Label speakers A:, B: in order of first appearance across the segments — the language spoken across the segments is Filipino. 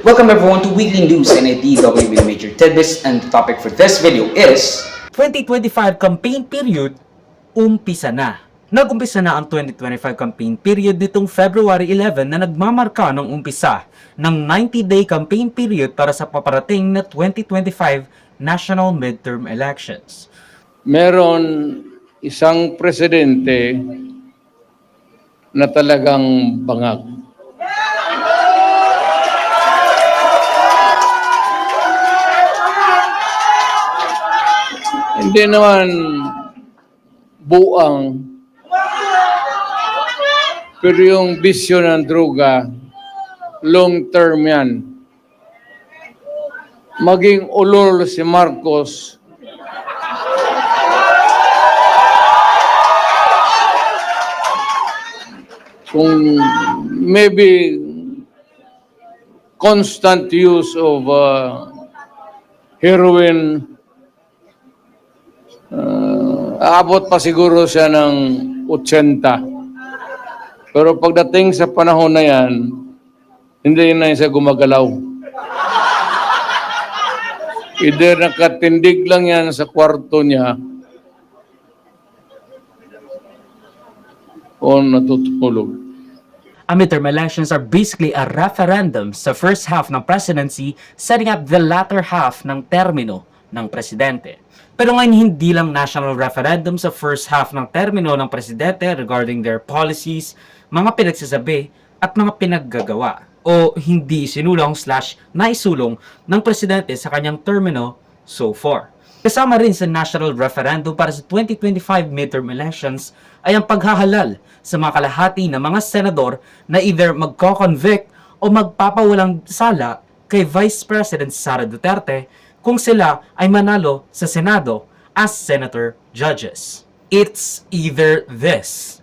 A: Welcome everyone to Weekly News and DW with Major Tidbits, and the topic for this video is
B: 2025 campaign period, umpisa na. Nag-umpisa na ang 2025 campaign period nitong February 11 na nagmamarka ng umpisa ng 90-day campaign period para sa paparating na 2025 national midterm elections.
C: Meron isang presidente na talagang bangag. Hindi naman buang, pero yung bisyo ng droga, long term yan. Maging ulol si Marcos, kung maybe constant use of heroin, aabot pa siguro siya ng 80. Pero pagdating sa panahon na yan, hindi na siya gumagalaw. Either nakatindig lang yan sa kwarto niya o natutulog.
B: Ang midterm elections are basically a referendum sa first half ng presidency, setting up the latter half ng termino ng presidente. Pero ngayon hindi lang national referendum sa first half ng termino ng presidente regarding their policies, mga pinagsasabi at mga pinaggagawa o hindi sinulong/naisulong ng presidente sa kanyang termino so far. Kasama rin sa national referendum para sa 2025 midterm elections ay ang paghahalal sa mga kalahati ng mga senador na either magko-convict o magpapawalang sala kay Vice President Sara Duterte kung sila ay manalo sa Senado as senator judges. It's either this.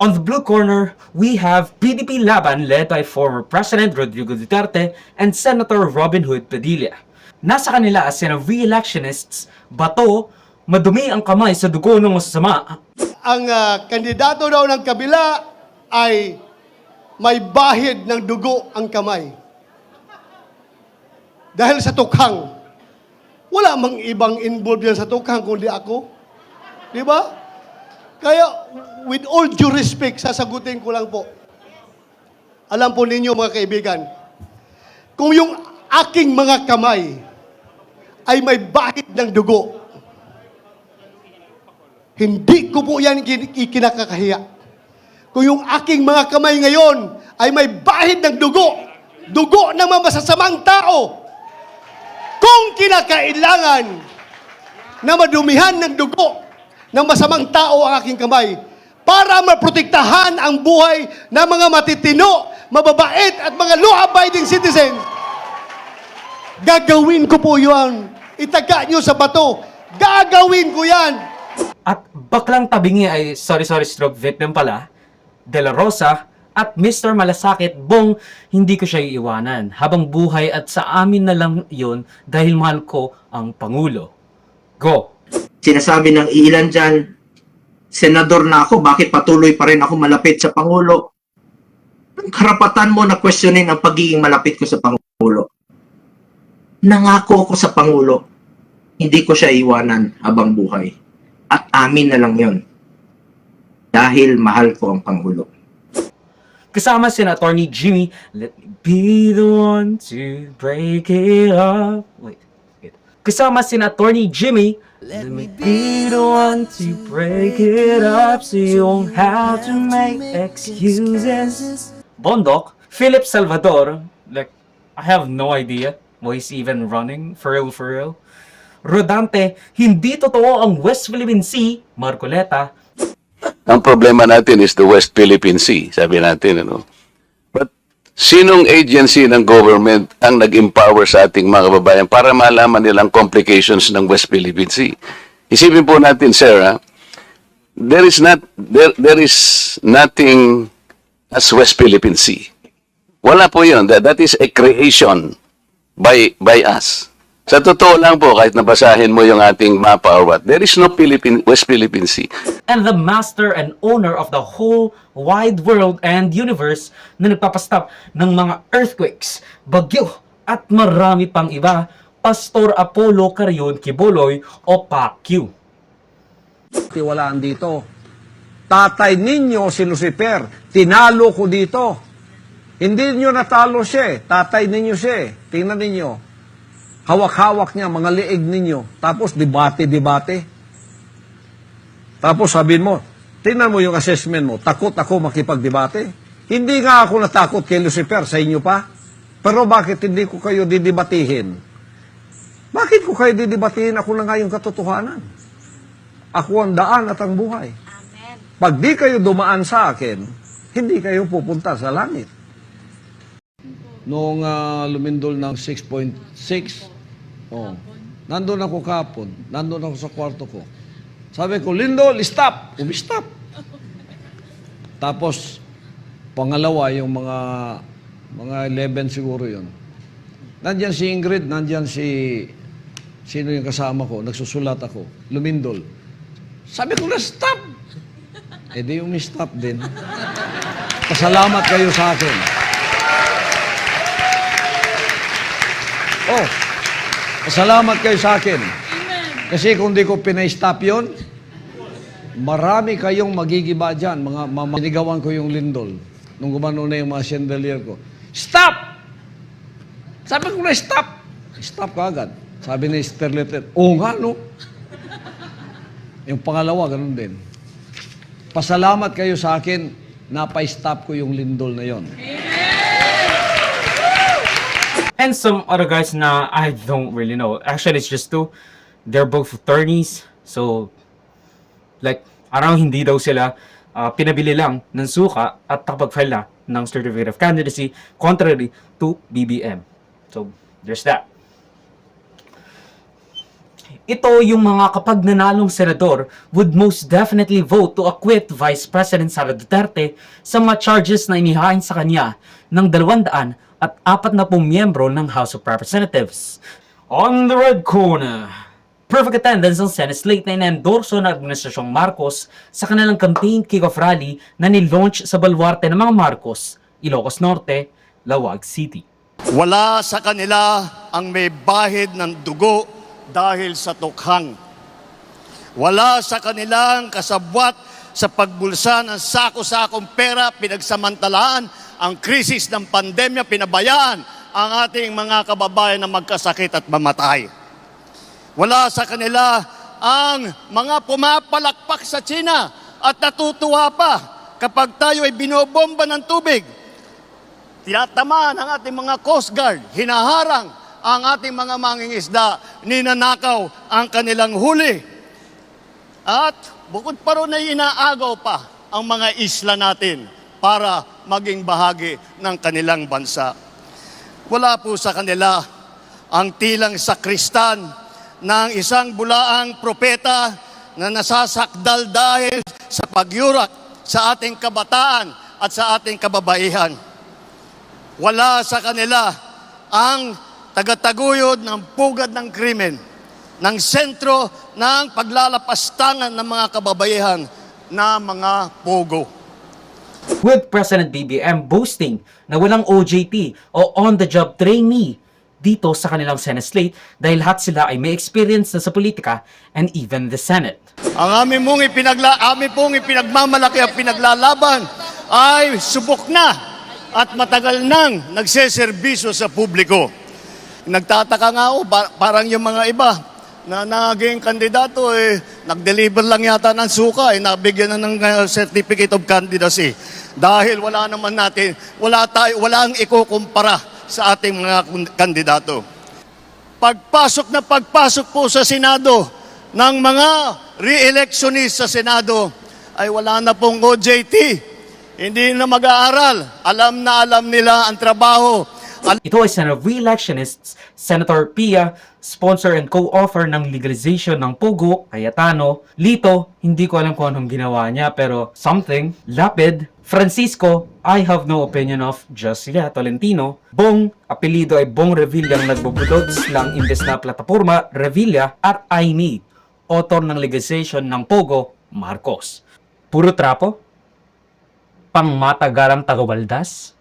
B: On the blue corner, we have PDP Laban led by former President Rodrigo Duterte and Senator Robin Hood Padilla. Nasa kanila as re-electionists, bato, madumi ang kamay sa dugo ng masasama.
D: Ang kandidato daw ng kabila ay may bahid ng dugo ang kamay. Dahil sa tukhang. Wala mang ibang involved yan sa tukhang kundi ako. Di ba? Kaya, with all due respect, sasagutin ko lang po. Alam po ninyo mga kaibigan, kung yung aking mga kamay ay may bahid ng dugo, hindi ko po yan ikinakakahiya. Kung yung aking mga kamay ngayon ay may bahid ng dugo, dugo ng mga masasamang tao, kung kinakailangan na madumihan ng dugo ng masamang tao ang aking kamay para maprotektahan ang buhay ng mga matitino, mababait at mga law-abiding citizens, gagawin ko po yun. Itaga nyo sa bato. Gagawin ko yan.
B: At baklang tabingi ay stroke victim pala, De La Rosa at Mr. Malasakit, bong hindi ko siya iiwanan habang buhay at sa amin na lang yun dahil mahal ko ang Pangulo. Go!
E: Sinasabi ng ilan dyan, senador na ako, bakit patuloy pa rin ako malapit sa Pangulo? Ang karapatan mo na questionin ang pagiging malapit ko sa Pangulo. Nangako ako sa Pangulo, hindi ko siya iwanan habang buhay. At amin na lang yun. Dahil mahal ko ang Pangulo.
B: Kasama si Attorney Jimmy, let me be the one to break it up. Wait. Kasama si Attorney Jimmy, let me be the one to break it up so you won't have to make excuses. Bondok, Philip Salvador, like, I have no idea why he's even running, for real. Rodante, hindi totoo ang West Philippine Sea, Marcoleta.
F: Ang problema natin is the West Philippine Sea, sabi natin, ano. But sinong agency ng government ang nag-empower sa ating mga kababayan para malaman nilang complications ng West Philippine Sea? Isipin po natin, sir, there is nothing as West Philippine Sea. Wala po yun. That is a creation by us. Sa totoo lang po, kahit nabasahin mo yung ating mapa or what, there is no West Philippine Sea.
B: And the master and owner of the whole wide world and universe na nagpapastop ng mga earthquakes, bagyo, at marami pang iba, Pastor Apollo Carion Quiboloy o PAQ.
G: Tiwalaan dito. Tatay ninyo si Lucifer, tinalo ko dito. Hindi niyo natalo siya, tatay ninyo siya. Tingnan ninyo. Hawak-hawak niya, mga liig ninyo. Tapos debate-debate. Tapos sabihin mo, tingnan mo yung assessment mo, takot ako makipagdebate. Hindi nga ako natakot kay Lucifer, sa inyo pa. Pero bakit hindi ko kayo didebatihin? Bakit ko kayo didebatihin? Ako na nga yung katotohanan. Ako ang daan at ang buhay. Pag di kayo dumaan sa akin, hindi kayo pupunta sa langit. Noong lumindol ng 6.6, nandun ako kapon, nandun ako sa kwarto ko. Sabi ko, Lindol, stop! Umi-stop. Tapos, pangalawa, yung mga 11 siguro yun. Nandyan si Ingrid, nandyan sino yung kasama ko, nagsusulat ako, lumindol. Sabi ko na, stop! Eh di umi-stop din. Pasalamat kayo sa akin. Oh, pasalamat kayo sa akin. Kasi kung di ko pinay-stop yun, marami kayong magigiba dyan. Sinigawan ko yung lindol. Nung gumano na yung mga chandelier ko. Stop! Sabi ko na, stop! Stop ka agad. Sabi ni Sterlet, oo nga, no? Yung pangalawa, ganun din. Pasalamat kayo sa akin, napay-stop ko yung lindol na yon.
B: And some other guys na I don't really know. Actually, it's just two. They're both attorneys. So, like, hindi daw sila pinabili lang ng suka at nakapag-file na ng Certificate of Candidacy contrary to BBM. So, there's that. Ito yung mga kapag nanalong senador would most definitely vote to acquit Vice President Sara Duterte sa mga charges na inihain sa kanya ng 240 miyembro ng House of Representatives. On the red corner, perfect attendance ng Senate slate na inendorso ng Administrasyong Marcos sa kanilang campaign kick-off rally na nilaunch sa baluarte ng mga Marcos, Ilocos Norte, Lawag City.
H: Wala sa kanila ang may bahid ng dugo dahil sa tukhang. Wala sa kanilang kasabwat sa pagbulsa ng sako-sakong pera, pinagsamantalaan ang krisis ng pandemya, pinabayaan ang ating mga kababayan na magkasakit at mamatay. Wala sa kanila ang mga pumapalakpak sa China at natutuwa pa kapag tayo ay binobomba ng tubig. Tinatamaan ang ating mga Coast Guard, hinaharang ang ating mga mangingisda, ninanakaw ang kanilang huli. At bukod pa ron ay inaagaw pa ang mga isla natin para maging bahagi ng kanilang bansa. Wala po sa kanila ang tilang sakristan ng isang bulaang propeta na nasasakdal dahil sa pagyurak sa ating kabataan at sa ating kababaihan. Wala sa kanila ang tagataguyod ng pugad ng krimen, ng sentro ng paglalapastangan ng mga kababaihan na mga pogo.
B: With President BBM boasting na walang OJT o on-the-job trainee dito sa kanilang Senate slate dahil lahat sila ay may experience na sa politika and even the Senate.
H: Ang amin pong ipinagmamalaki at pinaglalaban ay subok na at matagal nang nagseserbisyo sa publiko. Nagtataka nga ako, parang yung mga iba na naging kandidato, nag-deliver lang yata ng suka, nabigyan na ng Certificate of Candidacy. Dahil wala ang ikukumpara sa ating mga kandidato. Pagpasok po sa Senado ng mga re-electionist sa Senado, ay wala na pong OJT. Hindi na mag-aaral. Alam nila ang trabaho.
B: Ito ay Senate re-electionists, Senator Pia, sponsor and co-author ng legalization ng Pogo, Cayetano, Lito, hindi ko alam kung anong ginawa niya, pero something, Lapid, Francisco, I have no opinion of, just yet, Tolentino, Bong, apelido ay Bong Revilla ang nagbubudots lang imbes na plataforma, Revilla, at Aini, author ng legalization ng Pogo, Marcos. Puro trapo? Pangmatagalang tagawaldas?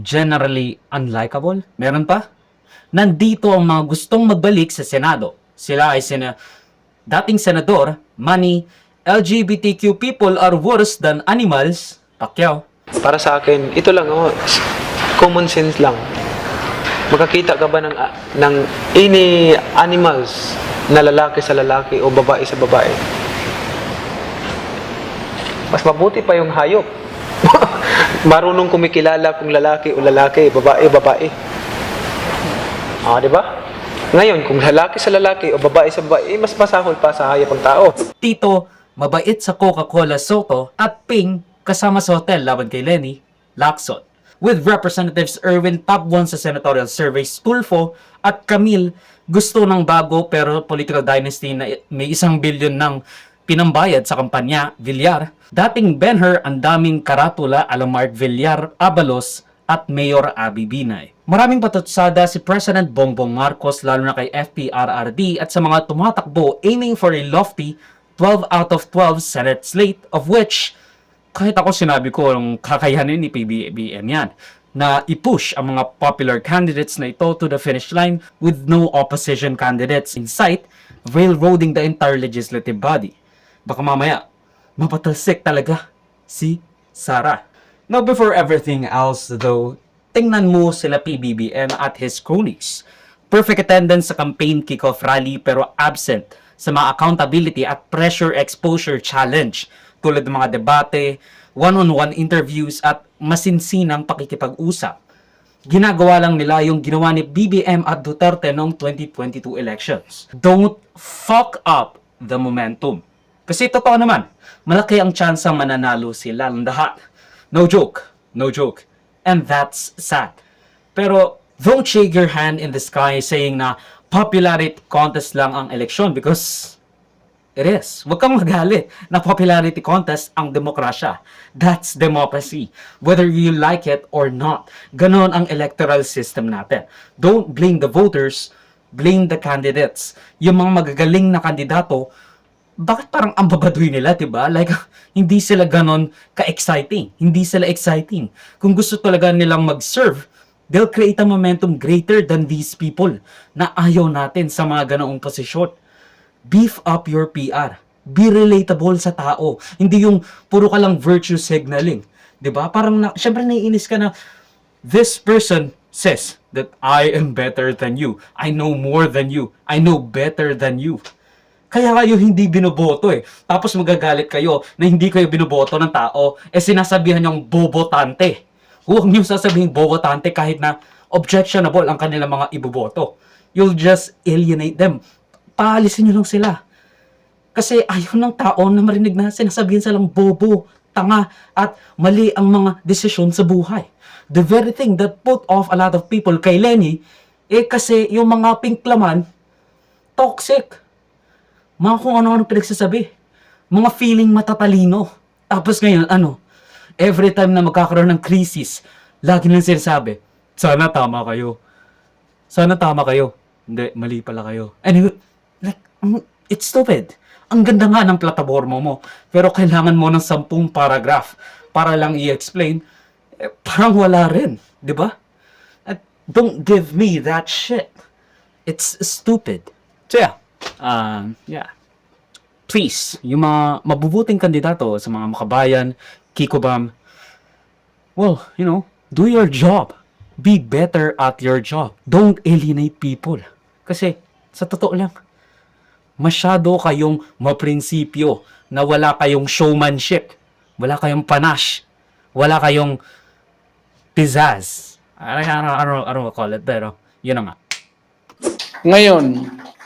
B: Generally unlikable? Meron pa? nandito ang mga gustong magbalik sa Senado. Sila ay dating Senador Manny, LGBTQ people are worse than animals, Pacquiao.
I: Para sa akin, ito lang, common sense lang. Makakita ka ba ng any animals na lalaki sa lalaki o babae sa babae? Mas mabuti pa yung hayop. Marunong kumikilala kung lalaki o lalaki, babae, babae. Di ba? Ngayon, kung lalaki sa lalaki o babae sa babae, mas masahol pa sa hayop ang tao.
B: Tito, mabait sa Coca-Cola Soto, at Ping, kasama sa hotel laban kay Lenny, Lacson. With Representatives Erwin top 1 sa senatorial survey Stulfo at Camille gusto ng bago pero political dynasty na may 1 billion ng pinambayad sa kampanya, Villar. Dating Ben-Hur ang daming karatula ala Mark Villar, Abalos at Mayor Abby Binay. Maraming patutsada si President Bongbong Marcos lalo na kay FPRRD at sa mga tumatakbo aiming for a lofty 12 out of 12 Senate slate, of which kahit ako sinabi ko ang kakayanin ni PBBM yan, na i-push ang mga popular candidates na ito to the finish line with no opposition candidates in sight, railroading the entire legislative body. Baka mamaya, mapatalsik talaga si Sara. Now, before everything else though, tingnan mo sila PBBM at his cronies. Perfect attendance sa campaign kickoff rally pero absent sa mga accountability at pressure exposure challenge tulad ng mga debate, one-on-one interviews at masinsinang pakikipag-usap. Ginagawa lang nila yung ginawa ni BBM at Duterte noong 2022 elections. Don't fuck up the momentum. Kasi totoo naman, malaki ang tsansang mananalo sila ng lahat. No joke. No joke. And that's sad. Pero don't shake your hand in the sky saying na popularity contest lang ang eleksyon because it is. Huwag kang magalit na popularity contest ang demokrasya. That's democracy. Whether you like it or not. Ganon ang electoral system natin. Don't blame the voters, blame the candidates. Yung mga magagaling na kandidato, bakit parang ang babaduy nila, diba? Like, hindi sila ganon ka-exciting. Hindi sila exciting. Kung gusto talaga nilang mag-serve, they'll create a momentum greater than these people na ayaw natin sa mga ganoong posisyon. Beef up your PR. Be relatable sa tao. Hindi yung puro ka lang virtue signaling. 'Di ba? Parang syempre naiinis ka na this person says that I am better than you. I know more than you. I know better than you. Kaya kayo hindi binoboto eh. Tapos magagalit kayo na hindi kayo binoboto ng tao sinasabihan niyong bobotante. Huwag niyo sasabihin bobotante kahit na objectionable ang kanilang mga iboboto. You'll just alienate them. Paalisin nyo lang sila. Kasi ayaw ng tao na marinig na sinasabihin silang bobo, tanga, at mali ang mga desisyon sa buhay. The very thing that put off a lot of people kay Lenny, kasi yung mga pinklaman, toxic. Mga kung ano-ano pinagsasabi. Mga feeling matatalino. Tapos ngayon, every time na magkakaroon ng krisis, lagi lang sinasabi, sana tama kayo. Sana tama kayo. Hindi, mali pala kayo. Anyway, it's stupid. Ang ganda nga ng plataforma mo, pero kailangan mo ng 10 paragraph para lang i-explain. Parang wala rin, di ba? Don't give me that shit. It's stupid. So yeah. Please, yung mga mabubuting kandidato sa mga makabayan, Kikobam, well, do your job. Be better at your job. Don't alienate people. Kasi, sa totoo lang, masyado kayong maprinsipyo na wala kayong showmanship, wala kayong panache, wala kayong pizzazz. I don't call it, pero yun na nga.
C: Ngayon,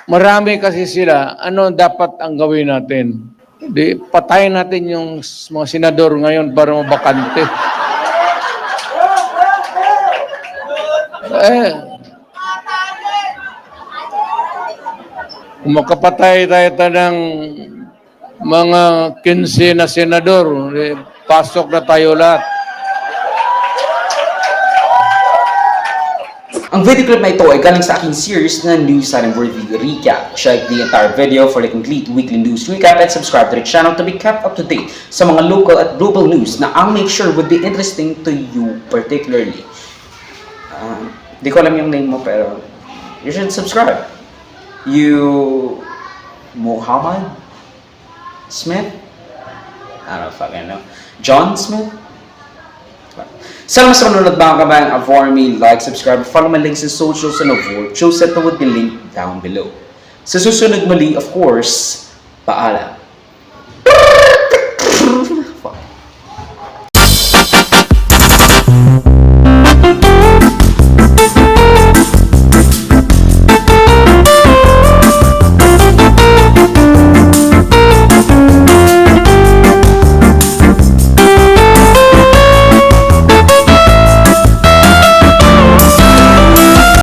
C: marami kasi sila, ano dapat ang gawin natin? Di, patayin natin yung mga senador ngayon para mabakante. Kung makapatay tayo ng mga 15 na senador, pasok na tayo lahat.
A: Ang video clip na ito ay galing sa aking series na News Worthy Recap. Check the entire video for the complete weekly news recap and subscribe to the channel to be kept up to date sa mga local at global news na I'll make sure would be interesting to you particularly. Di ko alam yung name mo pero you should subscribe. You Muhammad Smith? I don't fucking know. John Smith? Salamat sa manunod mga kabayan. Avoid me, like, subscribe, follow my links in socials and avoid. Choose that with the link down below. Sa susunod muli, of course, paalam.